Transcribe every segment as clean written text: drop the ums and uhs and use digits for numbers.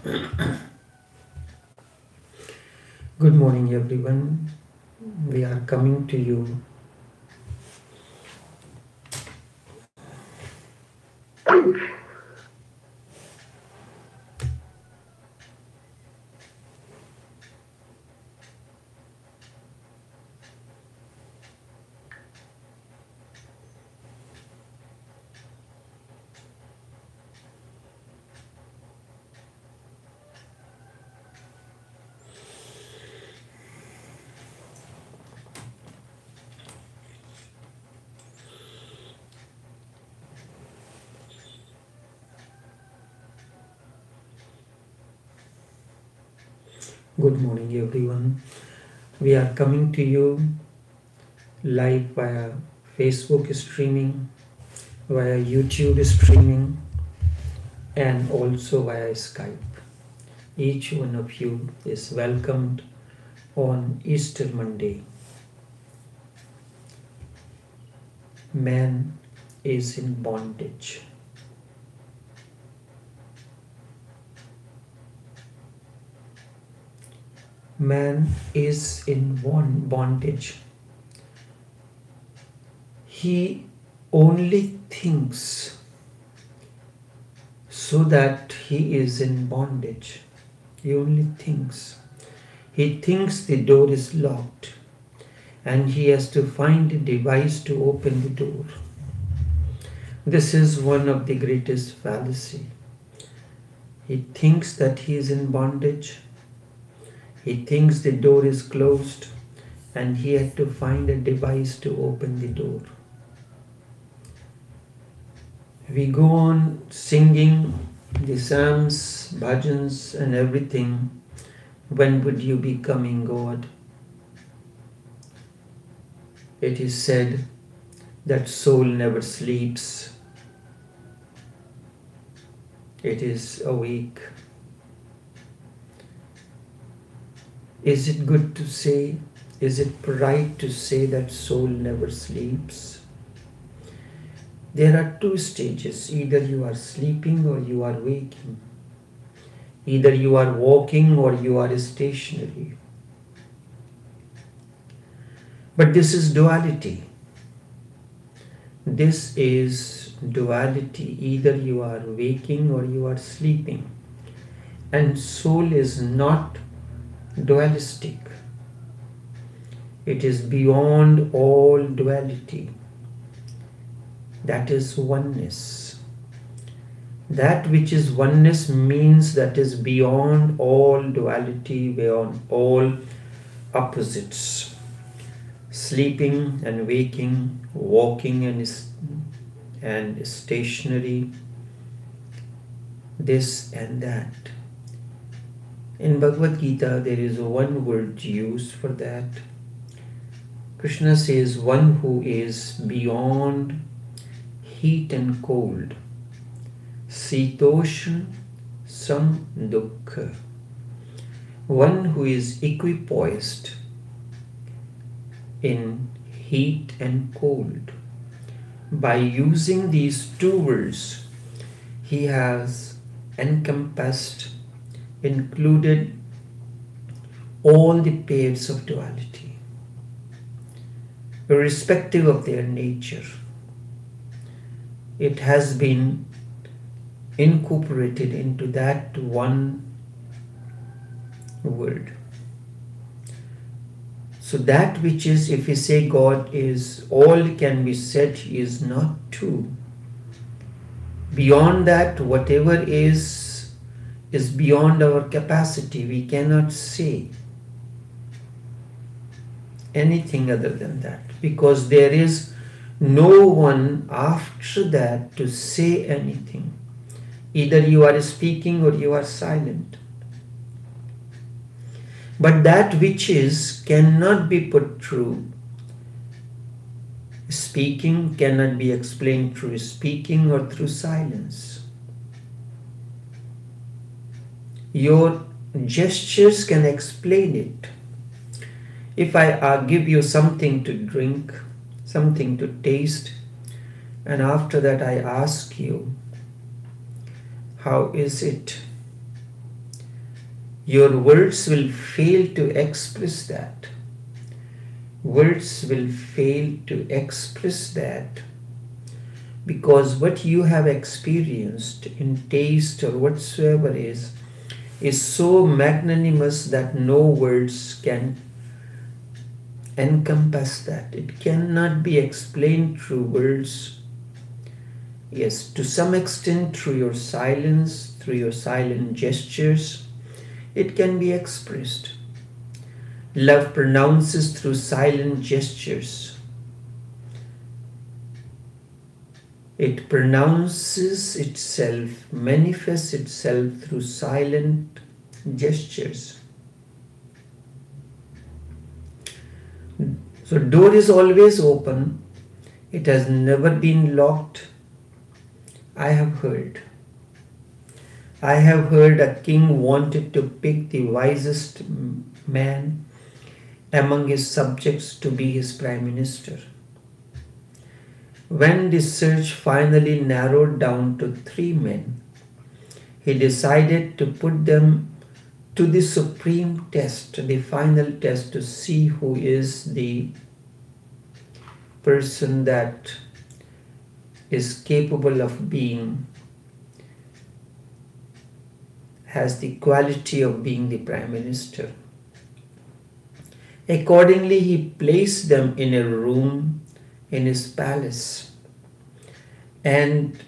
Good morning, everyone. We are coming to you. Good morning, everyone. We are coming to you live via Facebook streaming, via YouTube streaming, and also via Skype. Each one of you is welcomed on Easter Monday. Man is in bondage. Man is in bondage. He only thinks so that he is in bondage. He only thinks. He thinks the door is locked and he has to find a device to open the door. This is one of the greatest fallacy. He thinks that he is in bondage. He thinks the door is closed and he had to find a device to open the door. We go on singing the psalms, bhajans and everything. When would you be coming, God? It is said that soul never sleeps. It is awake. Is it good to say? Is it right to say that soul never sleeps? There are two stages. Either you are sleeping or you are waking. Either you are walking or you are stationary. But this is duality. This is duality. Either you are waking or you are sleeping. And soul is not dualistic. It is beyond all duality. That is oneness. That which is oneness means that is beyond all duality, beyond all opposites. Sleeping and waking, walking and stationary, this and that. In Bhagavad Gita, there is one word used for that. Krishna says, one who is beyond heat and cold, sitoshan sam dukkha, one who is equipoised in heat and cold. By using these two words, he has encompassed, included all the pairs of duality, irrespective of their nature. It has been incorporated into that one word. So that which is, if we say God is all can be said, is not true. Beyond that, whatever is beyond our capacity. We cannot say anything other than that, because there is no one after that to say anything. Either you are speaking or you are silent. But that which is cannot be put through speaking, cannot be explained through speaking or through silence. Your gestures can explain it. If I give you something to drink, something to taste, and after that I ask you, how is it? Your words will fail to express that. Words will fail to express that because what you have experienced in taste or whatsoever is so magnanimous that no words can encompass that. It cannot be explained through words. Yes, to some extent through your silence, through your silent gestures, it can be expressed. Love pronounces through silent gestures. It pronounces itself, manifests itself through silent gestures. So door is always open. It has never been locked. I have heard a king wanted to pick the wisest man among his subjects to be his prime minister. When the search finally narrowed down to 3 men, he decided to put them to the supreme test, the final test, to see who is the person that is capable of being, has the quality of being the prime minister. Accordingly, he placed them in a room in his palace and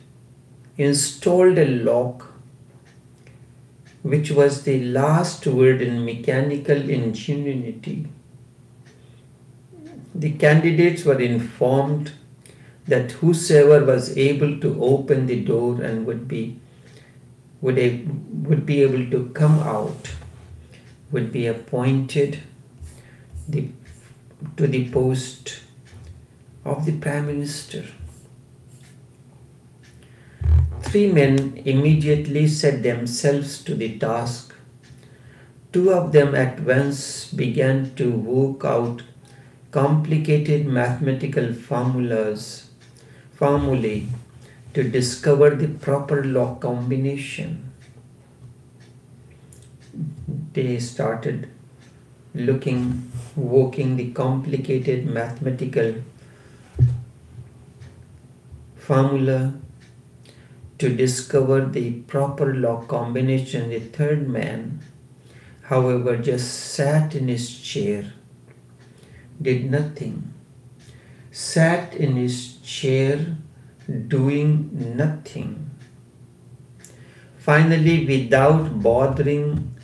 installed a lock, which was the last word in mechanical ingenuity. The candidates were informed that whosoever was able to open the door and would be able to come out would be appointed to the post of the prime minister. 3 men immediately set themselves to the task. 2 of them at once began to work out complicated mathematical formulae to discover the proper lock combination. They started working the complicated mathematical formula to discover the proper lock combination. The 3rd man, however, just sat in his chair, did nothing, sat in his chair doing nothing. Finally, without bothering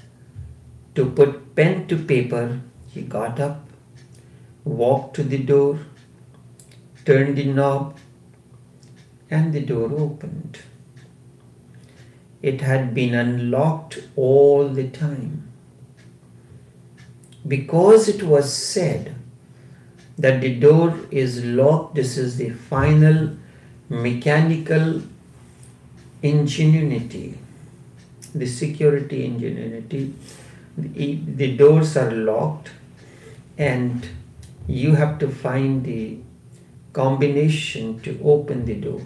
to put pen to paper, he got up, walked to the door, turned the knob, and the door opened. It had been unlocked all the time. Because it was said that the door is locked, this is the final mechanical ingenuity, the security ingenuity. The doors are locked and you have to find the combination to open the door.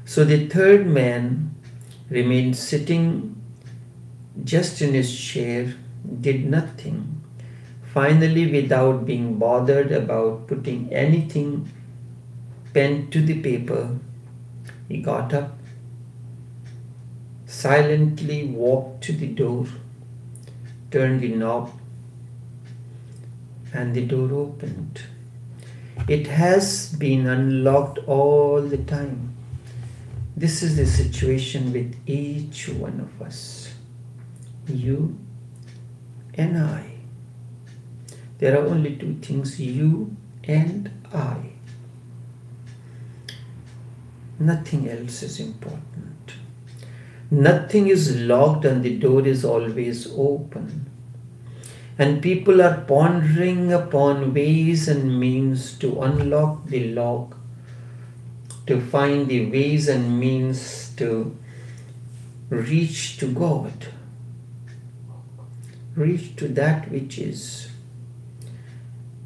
So the 3rd man remained sitting just in his chair, did nothing. Finally, without being bothered about putting anything, pen to the paper, he got up, silently walked to the door, turned the knob, and the door opened. It has been unlocked all the time. This is the situation with each one of us, you and I. There are only 2 things, you and I. Nothing else is important. Nothing is locked and the door is always open. And people are pondering upon ways and means to unlock the lock, to find the ways and means to reach to God, reach to that which is.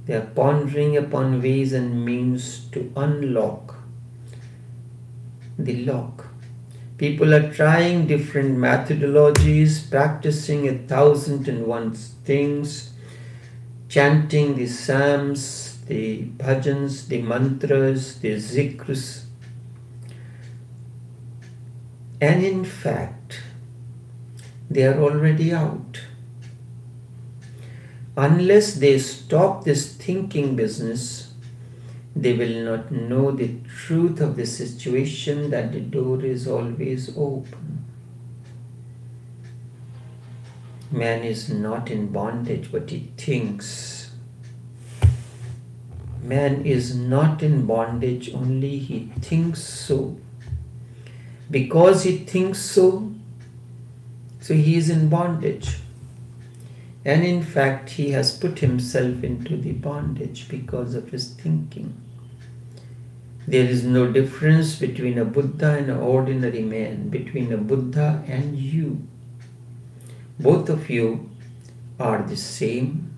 They are pondering upon ways and means to unlock the lock. People are trying different methodologies, practicing 1,001 things, chanting the psalms, the bhajans, the mantras, the zikrs. And in fact, they are already out. Unless they stop this thinking business, they will not know the truth of the situation, that the door is always open. Man is not in bondage, but he thinks. Man is not in bondage, only he thinks so. Because he thinks so he is in bondage. And in fact, he has put himself into the bondage because of his thinking. There is no difference between a Buddha and an ordinary man, between a Buddha and you. Both of you are the same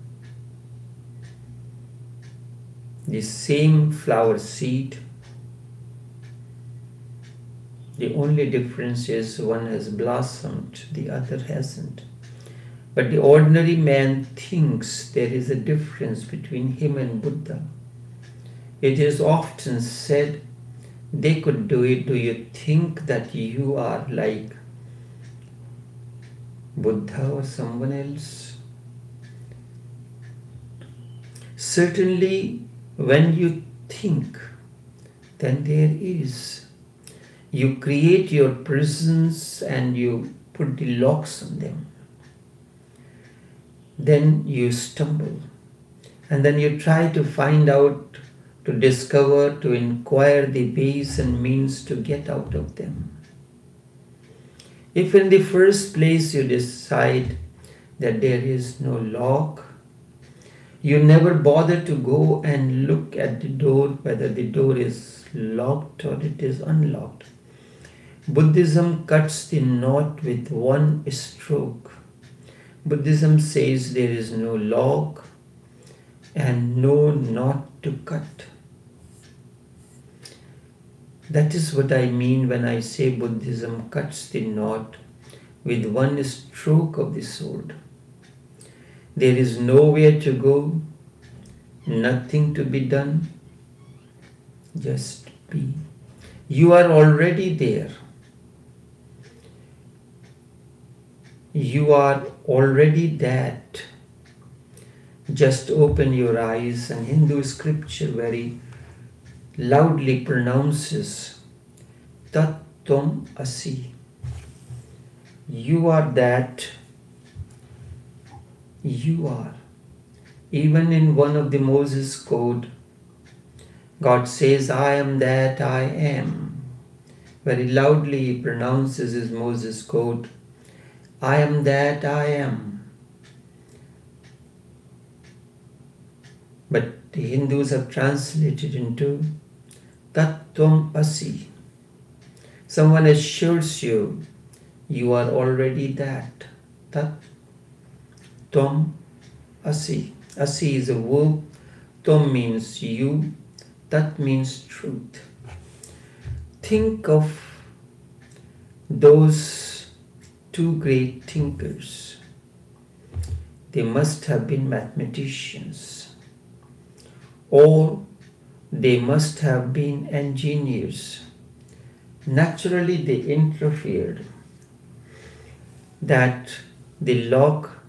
flower seed. The only difference is one has blossomed, the other hasn't. But the ordinary man thinks there is a difference between him and Buddha. It is often said, they could do it. Do you think that you are like Buddha or someone else? Certainly, when you think, then there is. You create your prisons and you put the locks on them. Then you stumble. And then you try to find out, to discover, to inquire the ways and means to get out of them. If in the first place you decide that there is no lock, you never bother to go and look at the door, whether the door is locked or it is unlocked. Buddhism cuts the knot with one stroke. Buddhism says there is no lock and no knot to cut. That is what I mean when I say Buddhism cuts the knot with one stroke of the sword. There is nowhere to go, nothing to be done, just be. You are already there. You are already that. Just open your eyes, and Hindu scripture very loudly pronounces Tat Tvam Asi. You are that. You are. Even in one of the Moses code, God says, I am that I am. Very loudly he pronounces his Moses code, I am that I am. But the Hindus have translated into Tat Tvam Asi. Someone assures you, you are already that. Tat Tvam Asi. Asi is a verb. Tvam means you. Tat means truth. Think of those two great thinkers. They must have been mathematicians, or they must have been engineers. Naturally, they interfered that the lock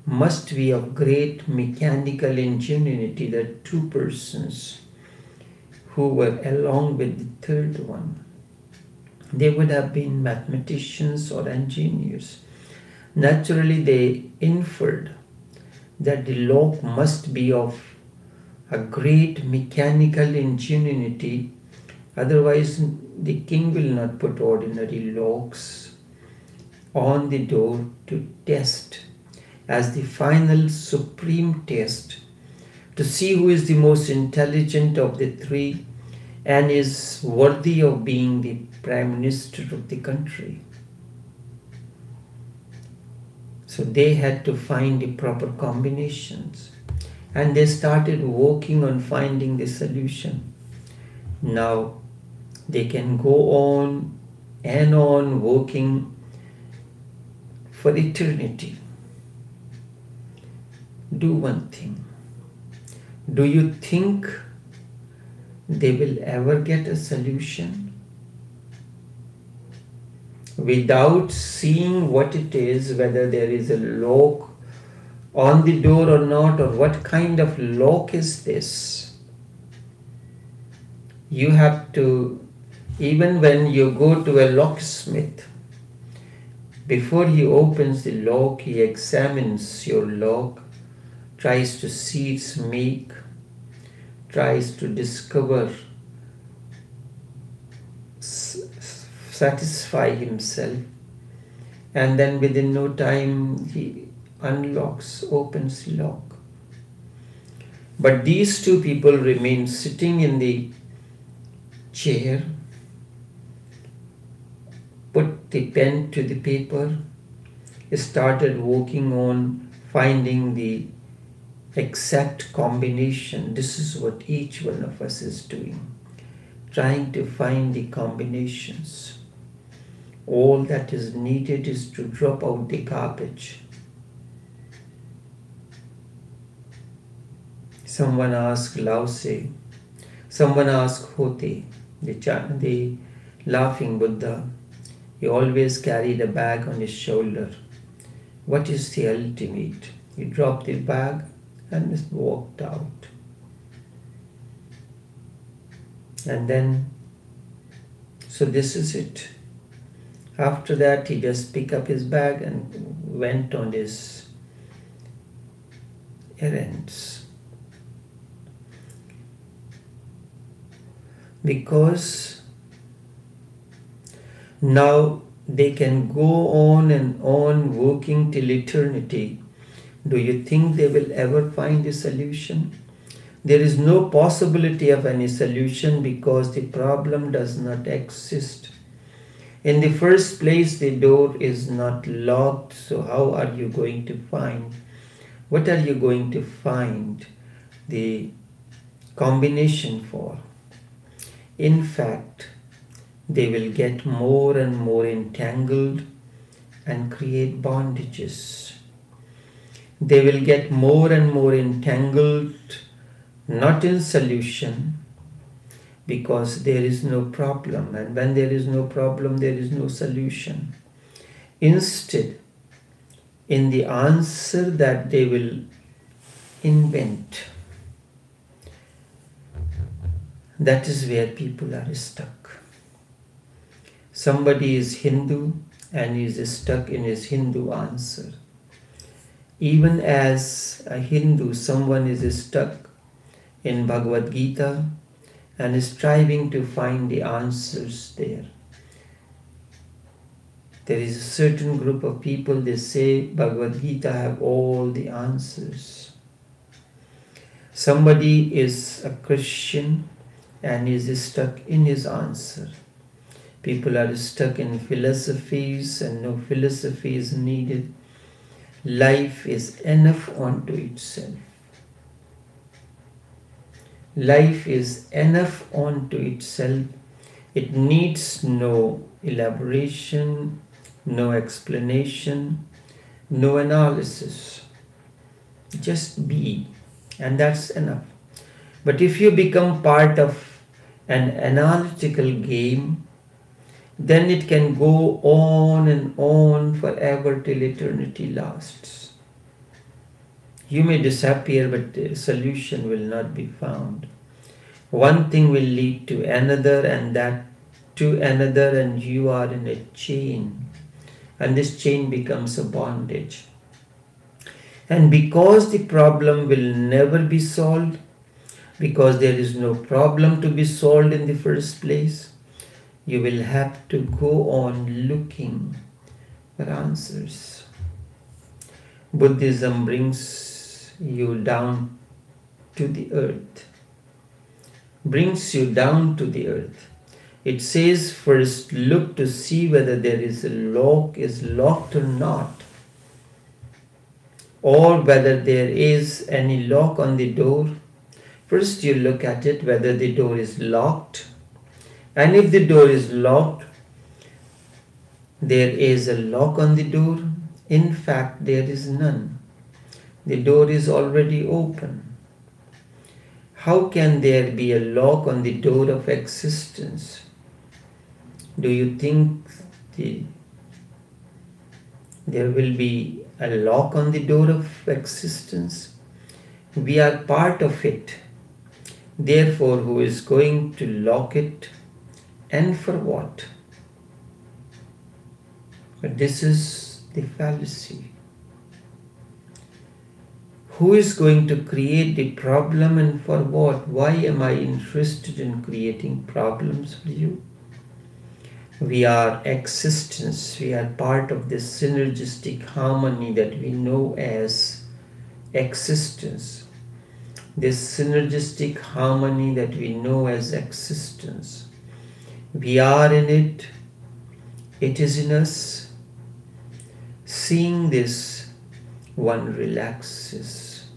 must be of great mechanical ingenuity. There are two persons who were along with the third one. They would have been mathematicians or engineers. Naturally, they inferred that the lock must be of a great mechanical ingenuity. Otherwise, the king will not put ordinary locks on the door to test as the final supreme test, to see who is the most intelligent of the three and is worthy of being the Prime Minister of the country. So they had to find the proper combinations, and they started working on finding the solution. Now they can go on and on working for eternity, do one thing. Do you think they will ever get a solution? Without seeing what it is, whether there is a lock on the door or not, or what kind of lock is this? You have to, even when you go to a locksmith, before he opens the lock, he examines your lock, tries to see its make, tries to discover, satisfy himself, and then within no time he unlocks, opens the lock. But these two people remain sitting in the chair, put the pen to the paper, started working on finding the exact combination. This is what each one of us is doing, trying to find the combinations. All that is needed is to drop out the garbage. Someone asked Lao Tse, someone asked Hote, the laughing Buddha. He always carried a bag on his shoulder. What is the ultimate? He dropped the bag and walked out. And then, so this is it. After that, he just picked up his bag and went on his errands. Because now they can go on and on working till eternity. Do you think they will ever find a solution? There is no possibility of any solution because the problem does not exist. In the first place, the door is not locked, so how are you going to find? What are you going to find the combination for? In fact, they will get more and more entangled and create bondages. They will get more and more entangled, not in solution, because there is no problem. And when there is no problem, there is no solution. Instead, in the answer that they will invent, that is where people are stuck. Somebody is Hindu and is stuck in his Hindu answer. Even as a Hindu, someone is stuck in Bhagavad Gita and is striving to find the answers there. There is a certain group of people, they say Bhagavad Gita have all the answers. Somebody is a Christian and is stuck in his answer. People are stuck in philosophies and no philosophy is needed. Life is enough unto itself. Life is enough unto itself. It needs no elaboration, no explanation, no analysis. Just be, and that's enough. But if you become part of an analytical game, then it can go on and on forever till eternity lasts. You may disappear, but the solution will not be found. One thing will lead to another, and that to another, and you are in a chain. And this chain becomes a bondage. And because the problem will never be solved, because there is no problem to be solved in the first place, you will have to go on looking for answers. Buddhism brings you down to the earth. Brings you down to the earth. It says first look to see whether there is a lock, is locked or not. Or whether there is any lock on the door. First you look at it whether the door is locked. And if the door is locked, there is a lock on the door. In fact, there is none. The door is already open. How can there be a lock on the door of existence? Do you think there will be a lock on the door of existence? We are part of it. Therefore, who is going to lock it, and for what? But this is the fallacy. Who is going to create the problem, and for what? Why am I interested in creating problems for you? We are existence. We are part of this synergistic harmony that we know as existence. This synergistic harmony that we know as existence. We are in it. It is in us. Seeing this, one relaxes.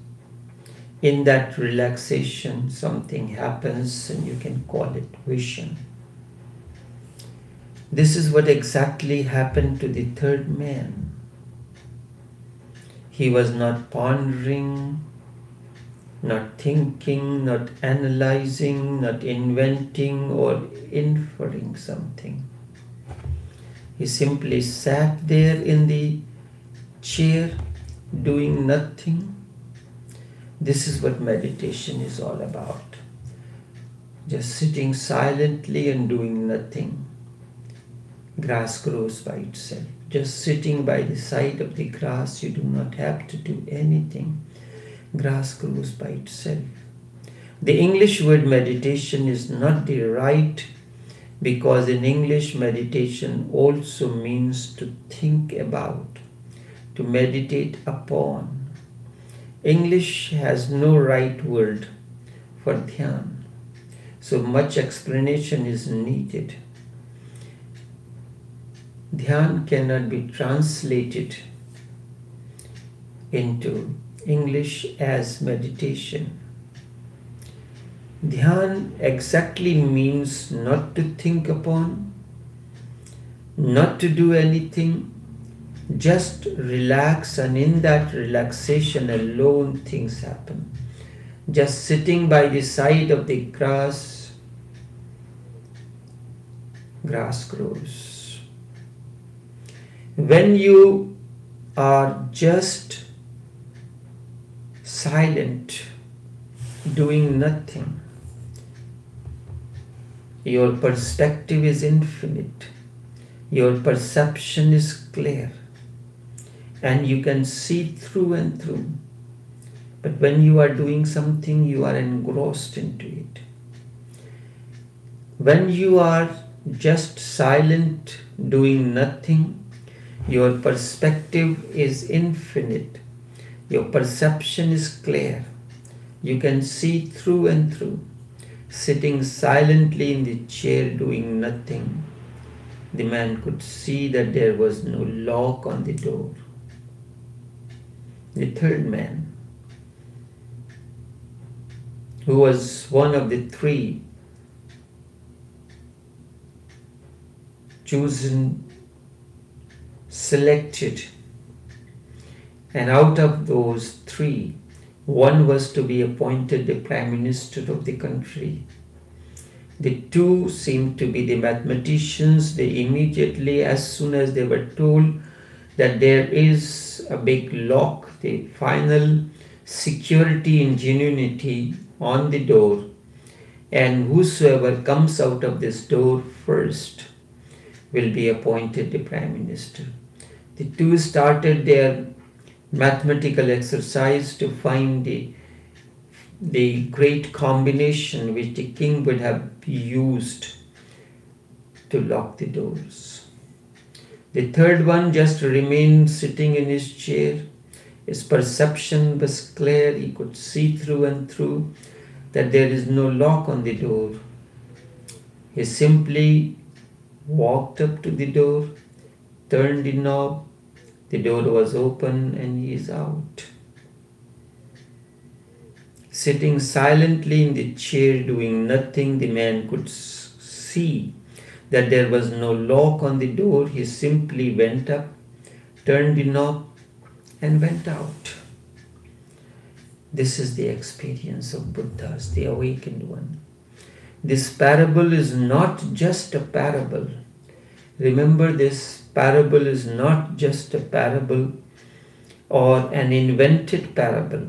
In that relaxation, something happens, and you can call it vision. This is what exactly happened to the third man. He was not pondering, not thinking, not analyzing, not inventing or inferring something. He simply sat there in the chair doing nothing. This is what meditation is all about. Just sitting silently and doing nothing. Grass grows by itself. Just sitting by the side of the grass, you do not have to do anything. Grass grows by itself. The English word meditation is not the right, because in English meditation also means to think about, to meditate upon. English has no right word for dhyan, so much explanation is needed. Dhyan cannot be translated into English as meditation. Dhyan exactly means not to think upon, not to do anything, just relax, and in that relaxation alone things happen. Just sitting by the side of the grass, grass grows. When you are just silent, doing nothing, your perspective is infinite, your perception is clear, and you can see through and through. But when you are doing something, you are engrossed into it. When you are just silent, doing nothing, your perspective is infinite. Your perception is clear. You can see through and through. Sitting silently in the chair doing nothing, the man could see that there was no lock on the door. The third man, who was one of the three chosen, selected, and out of those three, one was to be appointed the Prime Minister of the country. The two seemed to be the mathematicians. They immediately, as soon as they were told that there is a big lock, the final security ingenuity on the door, and whosoever comes out of this door first will be appointed the Prime Minister. The two started their mathematical exercise to find the great combination which the king would have used to lock the doors. The third one just remained sitting in his chair. His perception was clear. He could see through and through that there is no lock on the door. He simply walked up to the door, turned the knob, the door was open, and he is out. Sitting silently in the chair doing nothing, the man could see that there was no lock on the door. He simply went up, turned the knob, and went out. This is the experience of Buddhas, the awakened one. This parable is not just a parable. Remember, this parable is not just a parable or an invented parable.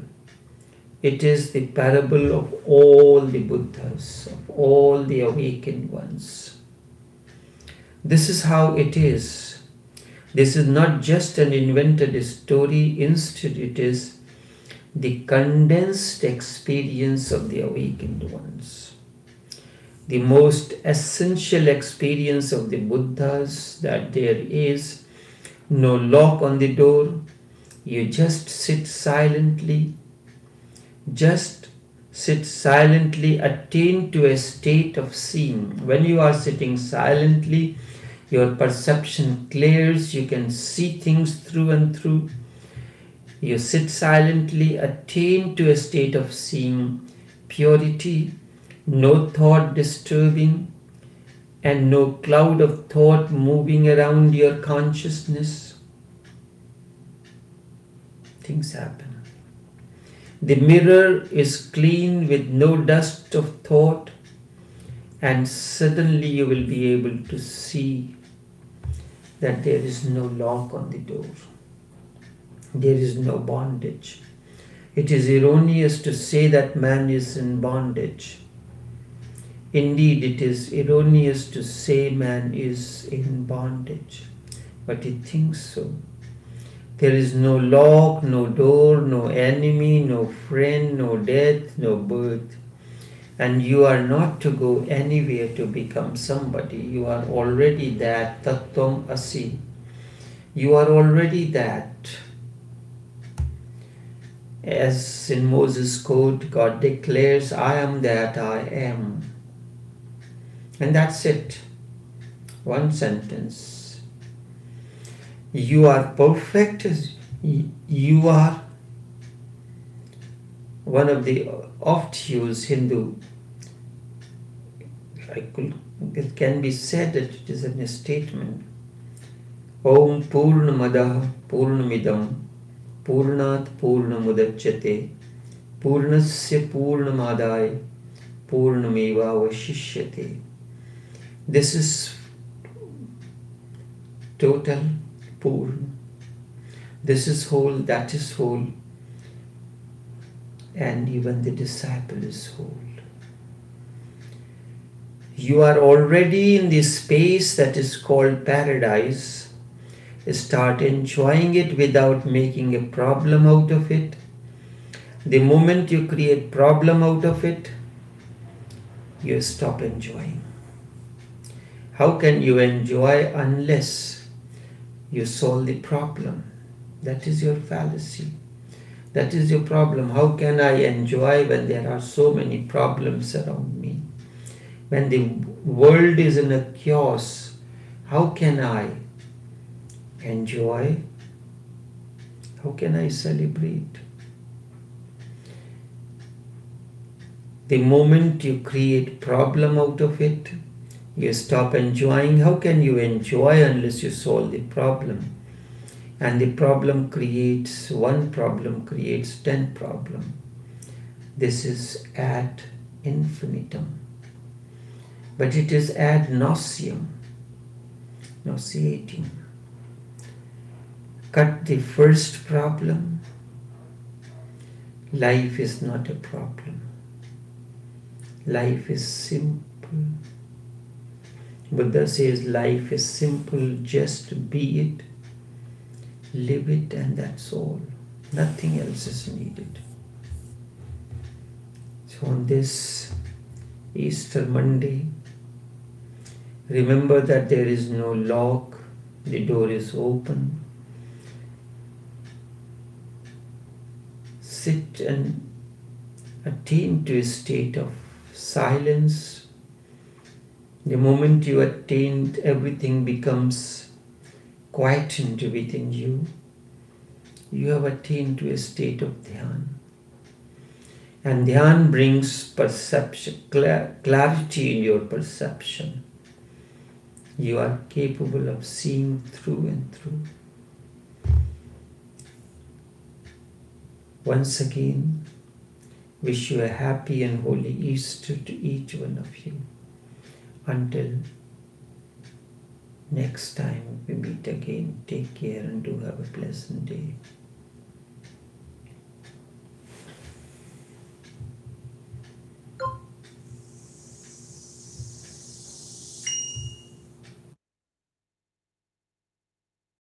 It is the parable of all the Buddhas, of all the awakened ones. This is how it is. This is not just an invented story. Instead, it is the condensed experience of the awakened ones. The most essential experience of the Buddhas, that there is no lock on the door. You just sit silently. Just sit silently, attain to a state of seeing. When you are sitting silently, your perception clears. You can see things through and through. You sit silently, attain to a state of seeing, purity, no thought disturbing, and no cloud of thought moving around your consciousness. Things happen. The mirror is clean with no dust of thought, and suddenly you will be able to see that there is no lock on the door. There is no bondage. It is erroneous to say that man is in bondage. Indeed, it is erroneous to say man is in bondage, but he thinks so. There is no lock, no door, no enemy, no friend, no death, no birth. And you are not to go anywhere to become somebody. You are already that. Tattvam asi. You are already that. As in Moses' code, God declares, I am that I am. And that's it. One sentence. You are perfect. You are one of the oft used Hindu. It can be said that it is a statement. Om Purnamadaha Purnamidam Purnat Purnamudachyate Purnasya Purnamadaya Purnameva Vashishyate. This is total Purna. This is whole, that is whole, and even the disciple is whole. You are already in the space that is called paradise. Start enjoying it without making a problem out of it. The moment you create problem out of it, you stop enjoying. How can you enjoy unless you solve the problem? That is your fallacy. That is your problem. How can I enjoy when there are so many problems around me? When the world is in a chaos, how can I enjoy? How can I celebrate? The moment you create problem out of it, you stop enjoying. How can you enjoy unless you solve the problem? And the problem creates, one problem creates 10 problems. This is ad infinitum. But it is ad nauseam, nauseating. Cut the first problem. Life is not a problem. Life is simple. Buddha says life is simple, just be it, live it, and that's all. Nothing else is needed. So on this Easter Monday, remember that there is no lock, the door is open. Sit and attain to a state of silence. The moment you attain, everything becomes quietened within you. You have attained to a state of dhyan. And dhyan brings perception, clarity in your perception. You are capable of seeing through and through. Once again, wish you a happy and holy Easter to each one of you. Until next time we meet again, take care and do have a pleasant day.